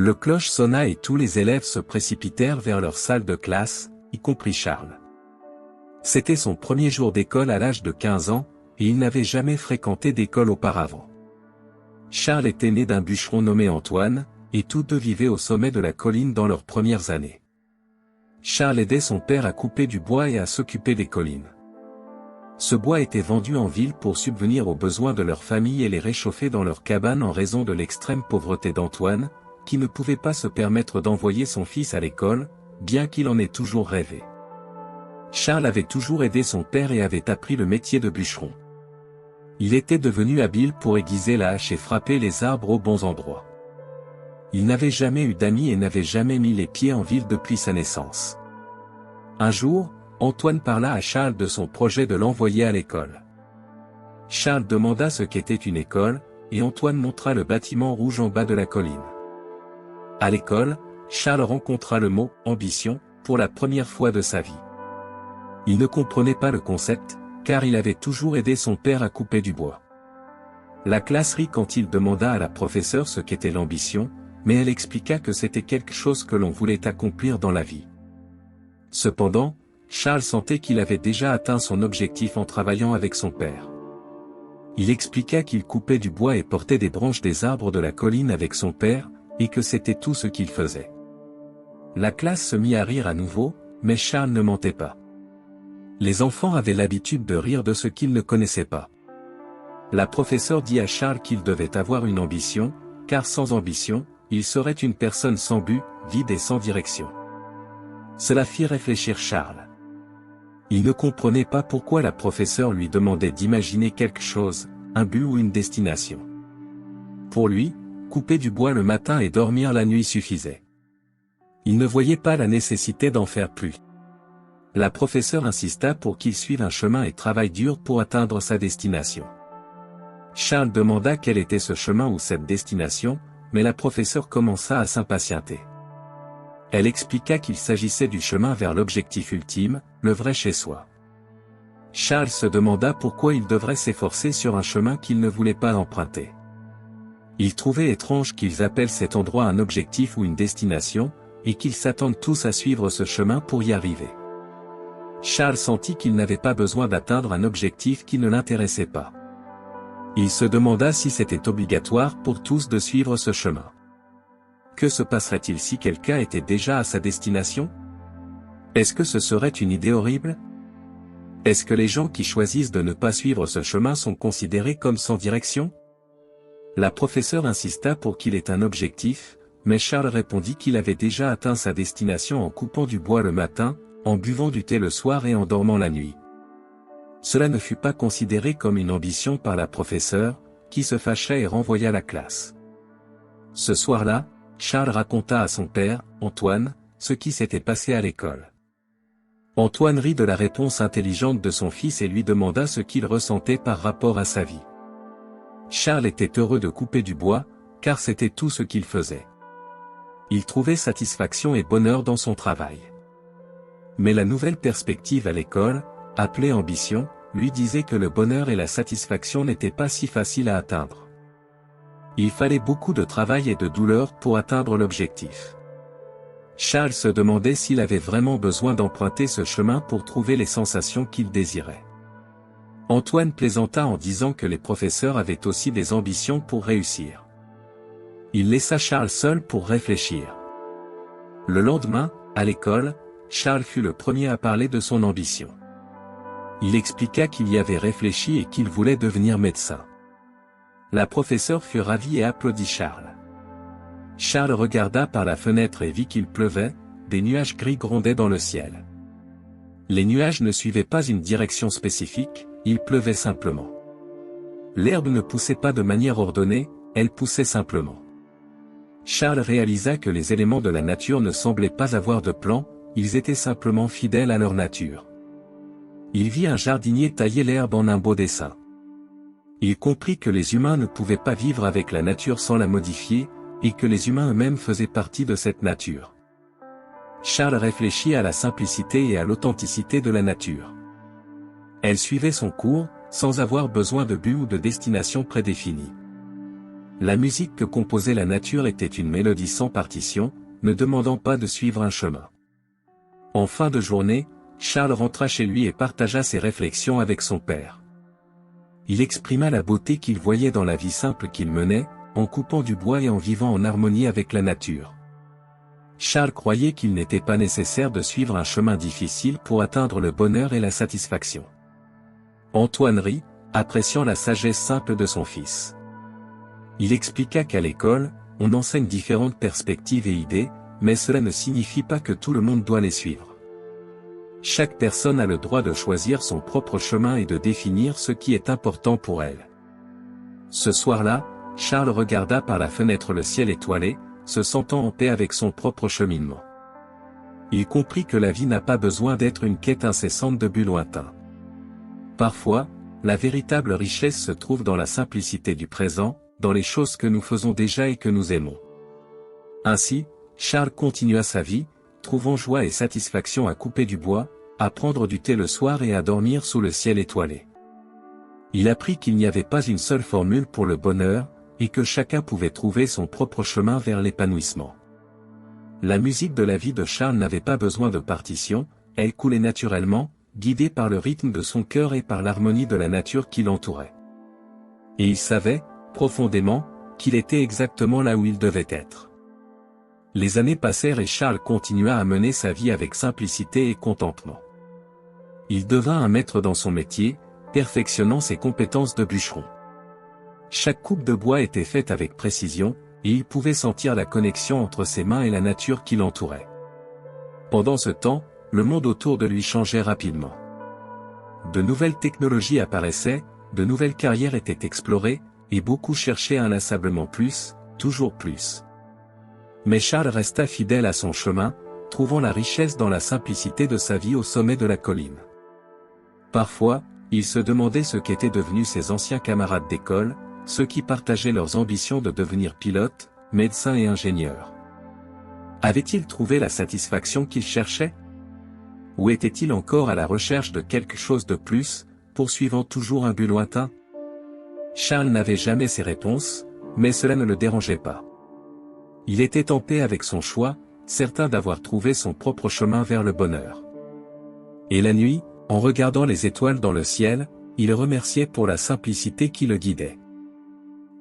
Le cloche sonna et tous les élèves se précipitèrent vers leur salle de classe, y compris Charles. C'était son premier jour d'école à l'âge de 15 ans, et il n'avait jamais fréquenté d'école auparavant. Charles était né d'un bûcheron nommé Antoine, et tous deux vivaient au sommet de la colline dans leurs premières années. Charles aidait son père à couper du bois et à s'occuper des collines. Ce bois était vendu en ville pour subvenir aux besoins de leur famille et les réchauffer dans leur cabane en raison de l'extrême pauvreté d'Antoine, qui ne pouvait pas se permettre d'envoyer son fils à l'école, bien qu'il en ait toujours rêvé. Charles avait toujours aidé son père et avait appris le métier de bûcheron. Il était devenu habile pour aiguiser la hache et frapper les arbres aux bons endroits. Il n'avait jamais eu d'amis et n'avait jamais mis les pieds en ville depuis sa naissance. Un jour, Antoine parla à Charles de son projet de l'envoyer à l'école. Charles demanda ce qu'était une école, et Antoine montra le bâtiment rouge en bas de la colline. À l'école, Charles rencontra le mot « ambition » pour la première fois de sa vie. Il ne comprenait pas le concept, car il avait toujours aidé son père à couper du bois. La classe rit quand il demanda à la professeure ce qu'était l'ambition, mais elle expliqua que c'était quelque chose que l'on voulait accomplir dans la vie. Cependant, Charles sentait qu'il avait déjà atteint son objectif en travaillant avec son père. Il expliqua qu'il coupait du bois et portait des branches des arbres de la colline avec son père, et que c'était tout ce qu'il faisait. La classe se mit à rire à nouveau, mais Charles ne mentait pas. Les enfants avaient l'habitude de rire de ce qu'ils ne connaissaient pas. La professeure dit à Charles qu'il devait avoir une ambition, car sans ambition, il serait une personne sans but, vide et sans direction. Cela fit réfléchir Charles. Il ne comprenait pas pourquoi la professeure lui demandait d'imaginer quelque chose, un but ou une destination. Pour lui, couper du bois le matin et dormir la nuit suffisait. Il ne voyait pas la nécessité d'en faire plus. La professeure insista pour qu'il suive un chemin et travaille dur pour atteindre sa destination. Charles demanda quel était ce chemin ou cette destination, mais la professeure commença à s'impatienter. Elle expliqua qu'il s'agissait du chemin vers l'objectif ultime, le vrai chez soi. Charles se demanda pourquoi il devrait s'efforcer sur un chemin qu'il ne voulait pas emprunter. Il trouvait étrange qu'ils appellent cet endroit un objectif ou une destination, et qu'ils s'attendent tous à suivre ce chemin pour y arriver. Charles sentit qu'il n'avait pas besoin d'atteindre un objectif qui ne l'intéressait pas. Il se demanda si c'était obligatoire pour tous de suivre ce chemin. Que se passerait-il si quelqu'un était déjà à sa destination? Est-ce que ce serait une idée horrible? Est-ce que les gens qui choisissent de ne pas suivre ce chemin sont considérés comme sans direction? La professeure insista pour qu'il ait un objectif, mais Charles répondit qu'il avait déjà atteint sa destination en coupant du bois le matin, en buvant du thé le soir et en dormant la nuit. Cela ne fut pas considéré comme une ambition par la professeure, qui se fâcha et renvoya la classe. Ce soir-là, Charles raconta à son père, Antoine, ce qui s'était passé à l'école. Antoine rit de la réponse intelligente de son fils et lui demanda ce qu'il ressentait par rapport à sa vie. Charles était heureux de couper du bois, car c'était tout ce qu'il faisait. Il trouvait satisfaction et bonheur dans son travail. Mais la nouvelle perspective à l'école, appelée ambition, lui disait que le bonheur et la satisfaction n'étaient pas si faciles à atteindre. Il fallait beaucoup de travail et de douleur pour atteindre l'objectif. Charles se demandait s'il avait vraiment besoin d'emprunter ce chemin pour trouver les sensations qu'il désirait. Antoine plaisanta en disant que les professeurs avaient aussi des ambitions pour réussir. Il laissa Charles seul pour réfléchir. Le lendemain, à l'école, Charles fut le premier à parler de son ambition. Il expliqua qu'il y avait réfléchi et qu'il voulait devenir médecin. La professeure fut ravie et applaudit Charles. Charles regarda par la fenêtre et vit qu'il pleuvait, des nuages gris grondaient dans le ciel. Les nuages ne suivaient pas une direction spécifique, il pleuvait simplement. L'herbe ne poussait pas de manière ordonnée, elle poussait simplement. Charles réalisa que les éléments de la nature ne semblaient pas avoir de plan, ils étaient simplement fidèles à leur nature. Il vit un jardinier tailler l'herbe en un beau dessin. Il comprit que les humains ne pouvaient pas vivre avec la nature sans la modifier, et que les humains eux-mêmes faisaient partie de cette nature. Charles réfléchit à la simplicité et à l'authenticité de la nature. Elle suivait son cours, sans avoir besoin de but ou de destination prédéfinie. La musique que composait la nature était une mélodie sans partition, ne demandant pas de suivre un chemin. En fin de journée, Charles rentra chez lui et partagea ses réflexions avec son père. Il exprima la beauté qu'il voyait dans la vie simple qu'il menait, en coupant du bois et en vivant en harmonie avec la nature. Charles croyait qu'il n'était pas nécessaire de suivre un chemin difficile pour atteindre le bonheur et la satisfaction. Antoine rit, appréciant la sagesse simple de son fils. Il expliqua qu'à l'école, on enseigne différentes perspectives et idées, mais cela ne signifie pas que tout le monde doit les suivre. Chaque personne a le droit de choisir son propre chemin et de définir ce qui est important pour elle. Ce soir-là, Charles regarda par la fenêtre le ciel étoilé, se sentant en paix avec son propre cheminement. Il comprit que la vie n'a pas besoin d'être une quête incessante de buts lointains. Parfois, la véritable richesse se trouve dans la simplicité du présent, dans les choses que nous faisons déjà et que nous aimons. Ainsi, Charles continua sa vie, trouvant joie et satisfaction à couper du bois, à prendre du thé le soir et à dormir sous le ciel étoilé. Il apprit qu'il n'y avait pas une seule formule pour le bonheur, et que chacun pouvait trouver son propre chemin vers l'épanouissement. La musique de la vie de Charles n'avait pas besoin de partition, elle coulait naturellement, guidée par le rythme de son cœur et par l'harmonie de la nature qui l'entourait. Et il savait, profondément, qu'il était exactement là où il devait être. Les années passèrent et Charles continua à mener sa vie avec simplicité et contentement. Il devint un maître dans son métier, perfectionnant ses compétences de bûcheron. Chaque coupe de bois était faite avec précision, et il pouvait sentir la connexion entre ses mains et la nature qui l'entourait. Pendant ce temps, le monde autour de lui changeait rapidement. De nouvelles technologies apparaissaient, de nouvelles carrières étaient explorées, et beaucoup cherchaient inlassablement plus, toujours plus. Mais Charles resta fidèle à son chemin, trouvant la richesse dans la simplicité de sa vie au sommet de la colline. Parfois, il se demandait ce qu'étaient devenus ses anciens camarades d'école, ceux qui partageaient leurs ambitions de devenir pilotes, médecins et ingénieurs. Avaient-ils trouvé la satisfaction qu'ils cherchaient? Ou étaient-ils encore à la recherche de quelque chose de plus, poursuivant toujours un but lointain? Charles n'avait jamais ses réponses, mais cela ne le dérangeait pas. Il était en paix avec son choix, certain d'avoir trouvé son propre chemin vers le bonheur. Et la nuit, en regardant les étoiles dans le ciel, il remerciait pour la simplicité qui le guidait.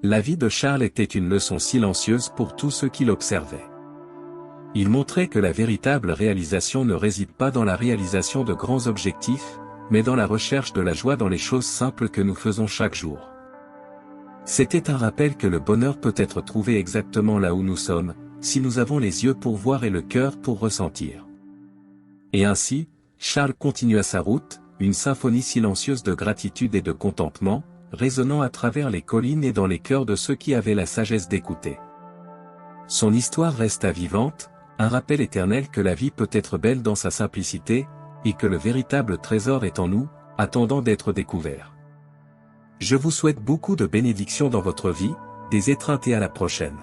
La vie de Charles était une leçon silencieuse pour tous ceux qui l'observaient. Il montrait que la véritable réalisation ne réside pas dans la réalisation de grands objectifs, mais dans la recherche de la joie dans les choses simples que nous faisons chaque jour. C'était un rappel que le bonheur peut être trouvé exactement là où nous sommes, si nous avons les yeux pour voir et le cœur pour ressentir. Et ainsi, Charles continua sa route, une symphonie silencieuse de gratitude et de contentement, résonnant à travers les collines et dans les cœurs de ceux qui avaient la sagesse d'écouter. Son histoire resta vivante, un rappel éternel que la vie peut être belle dans sa simplicité, et que le véritable trésor est en nous, attendant d'être découvert. Je vous souhaite beaucoup de bénédictions dans votre vie, des étreintes et à la prochaine.